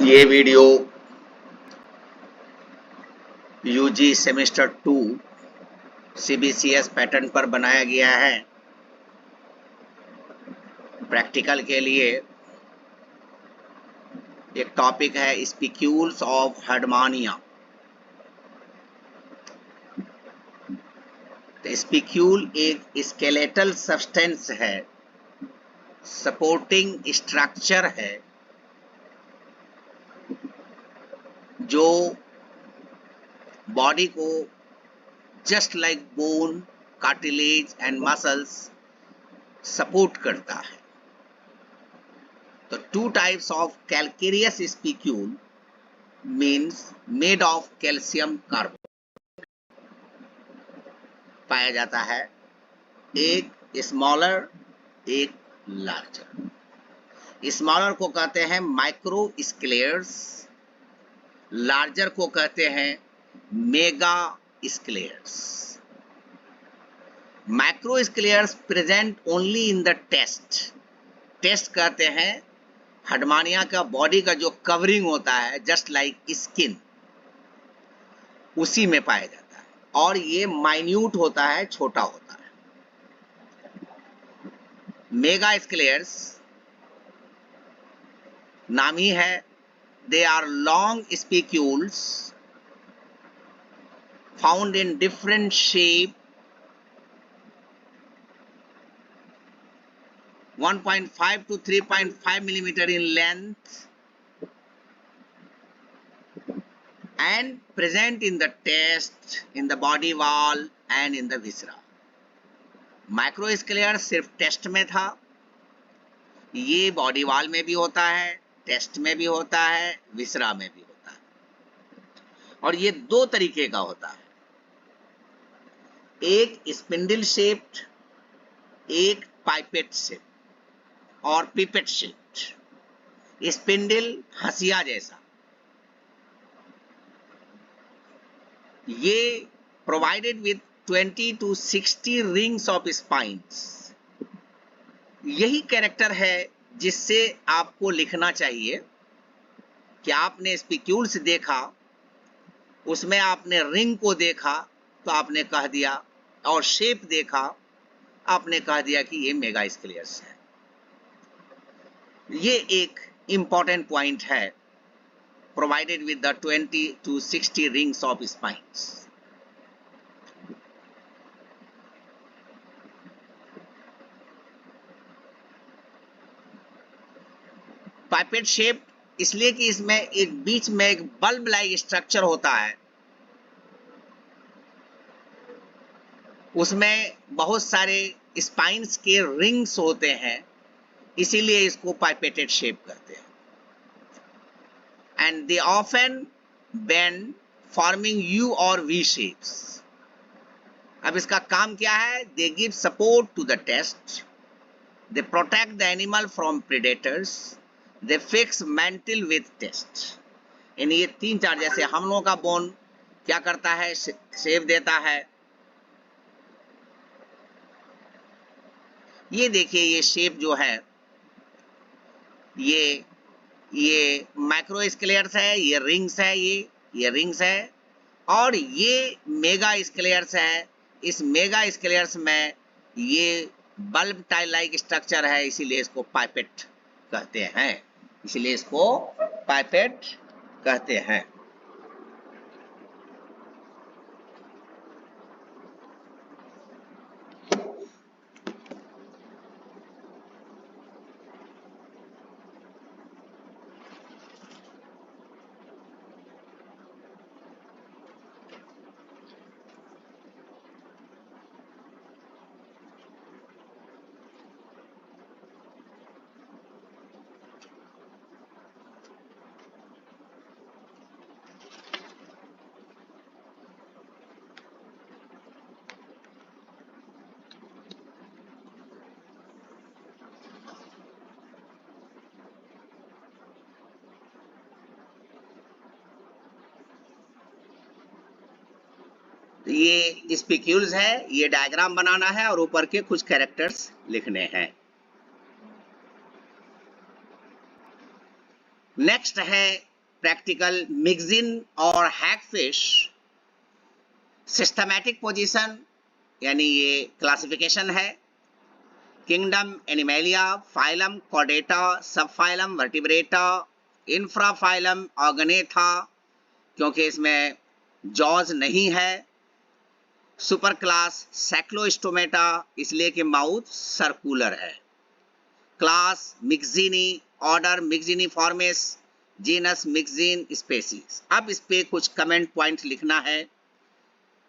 ये video UG semester 2 CBCS pattern पर बनाया गया है। प्रैक्टिकल के लिए एक टॉपिक है स्पीक्यूल्स ऑफ हर्डमानिया। तो स्पीक्यूल एक स्केलेटल सब्सटेंस है, सपोर्टिंग स्ट्रक्चर है जो बॉडी को just like bone, cartilage and muscles support करता है। तो two types of calcareous spicule means made of calcium carbonate पाया जाता है, एक स्मॉलर एक लार्जर। स्मॉलर को कहते हैं माइक्रो स्क्लेयर्स, लार्जर को कहते हैं megascleres. Microscleres present only in the test कहते हैं हर्डमानिया का बॉडी का जो कवरिंग होता है जस्ट लाइक स्किन, उसी में पाया जाता है और ये माइन्यूट होता है, छोटा होता है। मेगा स्क्लेयर्स नाम ही है, they are long spicules found in different shape 1.5 to 3.5 millimeter in length and present in the chest, in the body wall and in the viscera. माइक्रोस्केलियर सिर्फ टेस्ट में था, ये बॉडी वॉल में भी होता है, टेस्ट में भी होता है, विसरा में भी होता है। और ये दो तरीके का होता है, एक स्पिंडल शेप्ड, एक पाइपेट शेप और पिपेट शेप्ड। स्पिंडल हंसिया जैसा, ये provided with 20 to 60 rings of spines. यही कैरेक्टर है जिससे आपको लिखना चाहिए कि आपने स्पीक्यूल्स देखा, उसमें आपने रिंग को देखा तो आपने कह दिया, और शेप देखा आपने कह दिया कि ये मेगा स्केलियर्स है। ये एक इंपॉर्टेंट पॉइंट है, provided with the 20 to 60 rings of spines. Pipette shape इसलिए कि इसमें एक बीच में एक बल्ब लाइक स्ट्रक्चर होता है, उसमें बहुत सारे स्पाइन्स के रिंग्स होते हैं, इसीलिए इसको पाइपेटेड शेप कहते हैं। And they often bend forming U और वी शेप्स। अब इसका काम क्या है? They give support to the test, they protect the animal from predators, they fix mantle with test. यानी ये तीन चार, जैसे हम लोगों का बोन क्या करता है? शेप देता है। ये देखिए, ये शेप जो है ये माइक्रो स्केलियर्स है, ये रिंग्स है, ये रिंग्स है, और ये मेगा स्केलियर्स है। इस मेगा स्केलियर्स में ये बल्ब टाइल लाइक स्ट्रक्चर है, इसीलिए इसको पाइपेट कहते हैं, इसीलिए इसको पाइपेट कहते हैं। ये स्पीक्यूल्स है, ये डायग्राम बनाना है और ऊपर के कुछ कैरेक्टर्स लिखने हैं। नेक्स्ट है प्रैक्टिकल, मिक्सिन और हैगफिश। सिस्टमैटिक पोजीशन यानी ये क्लासिफिकेशन है। Kingdom Animalia, phylum Chordata, subphylum Vertebrata, infraphylum Agnatha क्योंकि इसमें जॉज नहीं है। सुपर क्लास सैक्लोस्टोमेटा इसलिए कि माउथ सर्कुलर है। Class Myxini, order Myxiniformes, genus Myxine species. अब इस पे कुछ कमेंट पॉइंट लिखना है।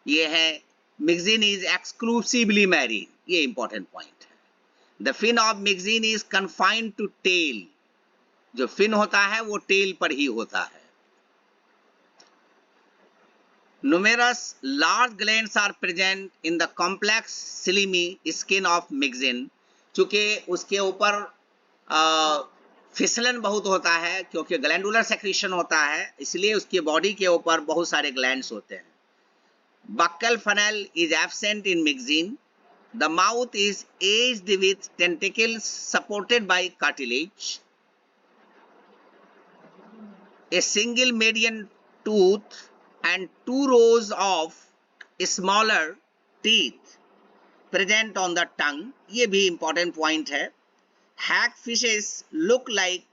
ये है मिक्सिन इज एक्सक्लूसिवली मैरीन, ये इंपॉर्टेंट पॉइंट है। The fin of Myxine is confined to tail, जो फिन होता है वो टेल पर ही होता है। Numerous large glands are present in the complex slimy skin of mixin। चूंकि उसके ऊपर फिसलन बहुत होता है क्योंकि ग्लैंडुलर सेक्रीशन होता है, इसलिए उसकी बॉडी के ऊपर बहुत सारे ग्लैंड्स होते हैं। Buccal funnel is absent in mixin। The mouth is edged with tentacles supported by cartilage। A single median tooth and 2 rows of smaller teeth present on the tongue। ये भी important point है। Hagfishes look like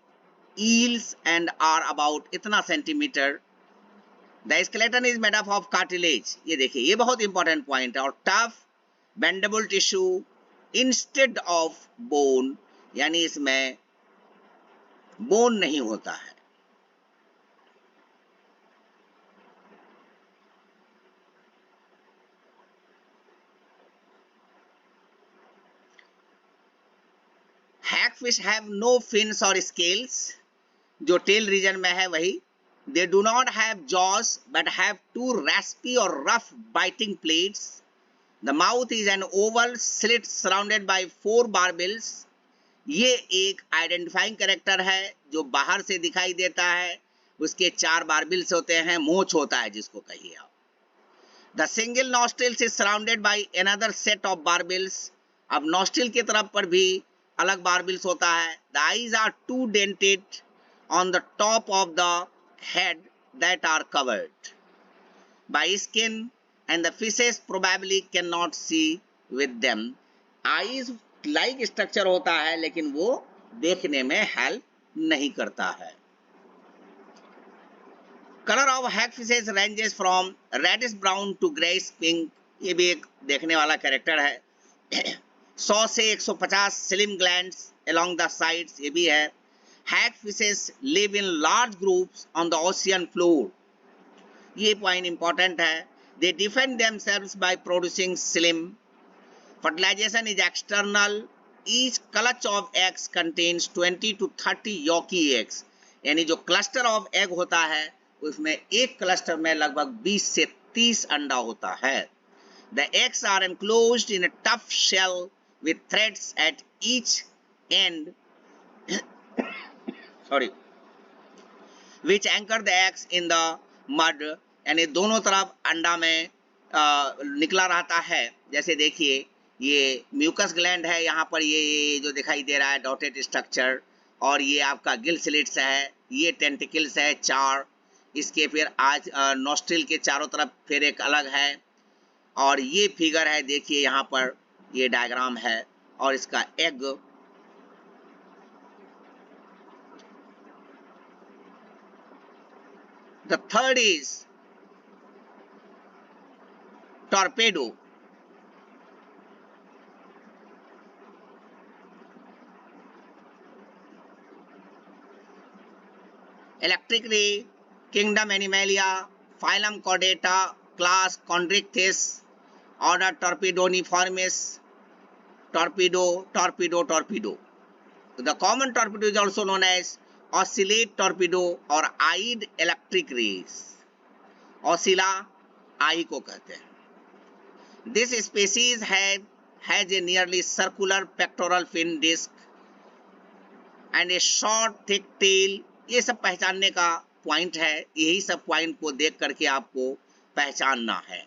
eels and are about इतना centimetre. The skeleton is made up of cartilage। ये देखिए ये बहुत important point है। और tough bendable tissue instead of bone, यानी इसमें bone नहीं होता है। Hagfish have no fins or scales, जो टेल रीजन में है वही। They do not have jaws but have 2 raspy or rough biting plates। The mouth is an oval slit surrounded by 4 barbels। ये एक आइडेंटिफाइंग कैरेक्टर है जो बाहर से दिखाई देता है, उसके 4 बारबिल्स होते हैं, मोच होता है जिसको कहिए आप। The single nostrils is surrounded by another set of barbels। अब नॉस्ट्रिल की तरफ पर भी अलग बारबिल्स होता है। The eyes are 2 dented on the top of the head that are covered by skin and the fishes probably cannot see with them। eyes like structure होता है लेकिन वो देखने में हेल्प नहीं करता है। color of hagfishes ranges from reddish brown to grayish pink। ये भी एक देखने वाला कैरेक्टर है। 100 से 150 slim glands along the sides, ये भी है। Hagfishes live in large groups on the ocean floor। ये पॉइंट इंपॉर्टेंट है। They defend themselves by producing slime। Fertilization is external। Each clutch of eggs contains 20 to 30 yolky eggs। यानी जो cluster of egg होता है उसमें एक cluster में लगभग 20 से 30 अंडा होता है। The eggs are enclosed in a tough shell with threads at each end which anchor the eggs in the mud। यानी दोनों तरफ अंडा में निकला रहता है। जैसे देखिए ये म्यूकस ग्लैंड है, यहाँ पर ये जो दिखाई दे रहा है डॉटेड स्ट्रक्चर, और ये आपका गिल स्लिट्स है, ये टेंटिकल्स है 4। इसके फिर आज नॉस्ट्रिल के चारों तरफ फिर एक अलग है, और ये फिगर है देखिए यहाँ पर ये डायग्राम है, और इसका egg The third is torpedo। Electric ray, kingdom Animalia, phylum Chordata, class Chondrichthyes, order Torpedoniformes, torpedo, torpedo, torpedo। The common torpedo is also known as oscillate torpedo or eyed electric rays। Oscilla eye को कहते हैं। This species has a nearly circular pectoral fin disc and a short thick tail। ये सब पहचानने का point है, यही सब पॉइंट को देख करके आपको पहचानना है।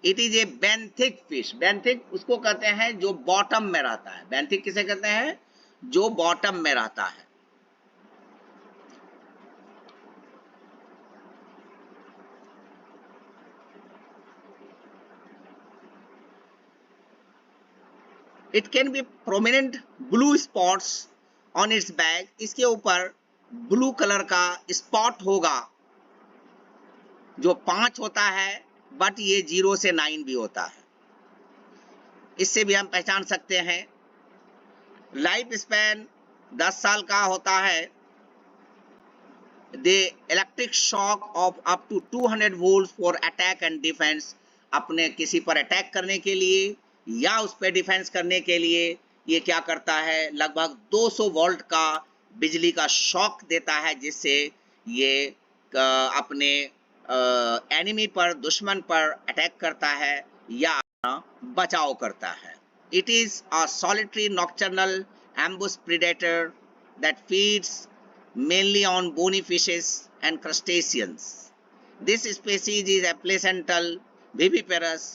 It is a benthic fish. Benthic उसको कहते हैं जो बॉटम में रहता है। बेंथिक किसे कहते हैं? जो बॉटम में रहता है। It can be prominent blue spots on it's back, इसके ऊपर ब्लू कलर का स्पॉट होगा जो 5 होता है, बट ये 0 से 9 भी होता है। इससे भी हम पहचान सकते हैं। लाइफ स्पैन 10 साल का होता है। The electric shock of up to 200 volt for attack and defence, अपने किसी पर अटैक करने के लिए या उस पर डिफेंस करने के लिए ये क्या करता है, लगभग 200 वोल्ट का बिजली का शॉक देता है, जिससे ये अपने एनिमी पर, दुश्मन पर अटैक करता है या अपना बचाव करता है। It is a solitary nocturnal ambush predator that feeds mainly on bony fishes and crustaceans. This species is a placental viviparous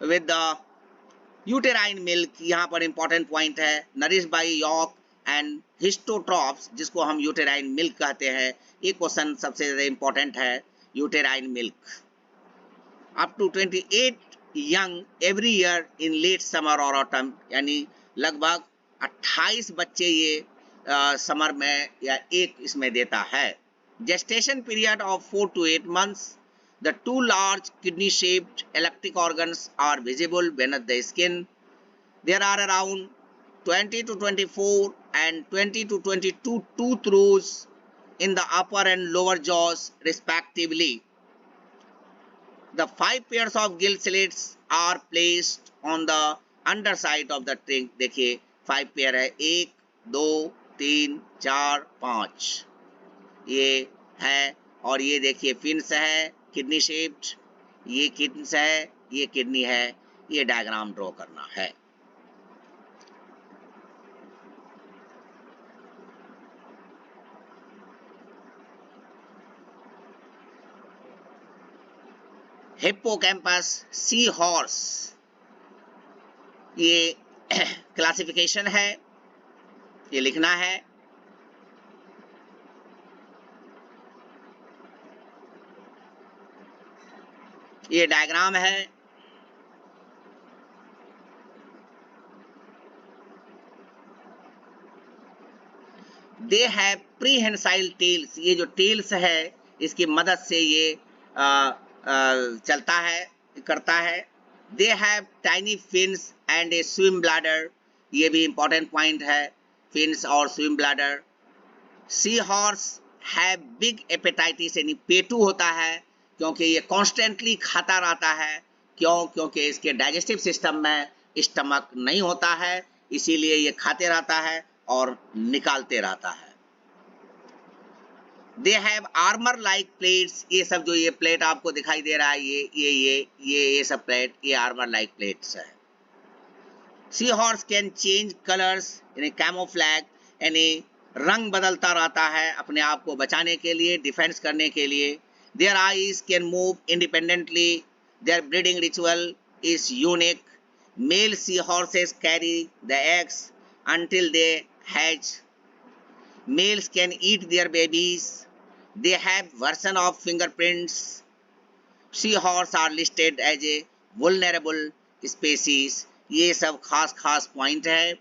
with the uterine milk, यहाँ पर important point है, nourished by yolk and histotrophs, जिसको हम uterine milk कहते हैं। ये question सबसे ज़्यादा important है, uterine milk. Up to 28 young every year in late summer or autumn, यानी लगभग 28 बच्चे ये समर में या एक इसमें देता है। Gestation period of 4 to 8 months. The two large kidney-shaped electric organs are visible beneath the skin. There are around 20 to 24 and 20 to 22 tooth rows in the upper and lower jaws respectively. The 5 pairs of gill slits are placed on the underside of the trunk. देखिए 5 pair है, 1 2 3 4 5 ये है, और ये देखिए fins है, kidney shaped, ये kids है, ये किडनी है। ये डायग्राम ड्रॉ करना है। हिप्पोकैम्पस सी हॉर्स, ये क्लासिफिकेशन है, ये लिखना है। ये डायग्राम है। दे हैव प्रीहेंसाइल टेल्स, ये जो टेल्स है इसकी मदद से ये चलता है, करता है। They have tiny fins and a swim bladder, ये भी इंपॉर्टेंट पॉइंट है, फिन्स और swim bladder. Sea horse have big appetites, यानी पेटू होता है, क्योंकि ये कॉन्स्टेंटली खाता रहता है। क्यों? क्योंकि इसके डाइजेस्टिव सिस्टम में स्टमक नहीं होता है, इसीलिए ये खाते रहता है और निकालते रहता है। They have armour like plates, ये सब जो ये प्लेट आपको दिखाई दे रहा है, ये सब प्लेट, ये आर्मर लाइक प्लेट्स है। Sea horse can change colours, यानी कैमोफ्लैग, यानी रंग बदलता रहता है अपने आप को बचाने के लिए, डिफेंस करने के लिए। Their eyes can move independently, their breeding ritual is unique. Male sea horses carry the eggs until they hatch. Males can eat their babies. They have version of fingerprints. Seahorse are listed as a vulnerable species. ये सब खास point है।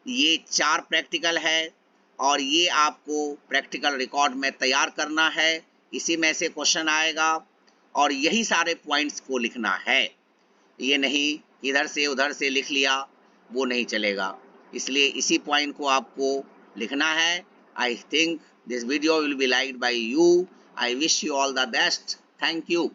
ये 4 practical है और ये आपको practical record में तैयार करना है। इसी में से क्वेश्चन आएगा और यही सारे पॉइंट्स को लिखना है। ये नहीं इधर से उधर से लिख लिया, वो नहीं चलेगा, इसलिए इसी पॉइंट को आपको लिखना है। I think this video will be liked by you. I wish you all the best. Thank you.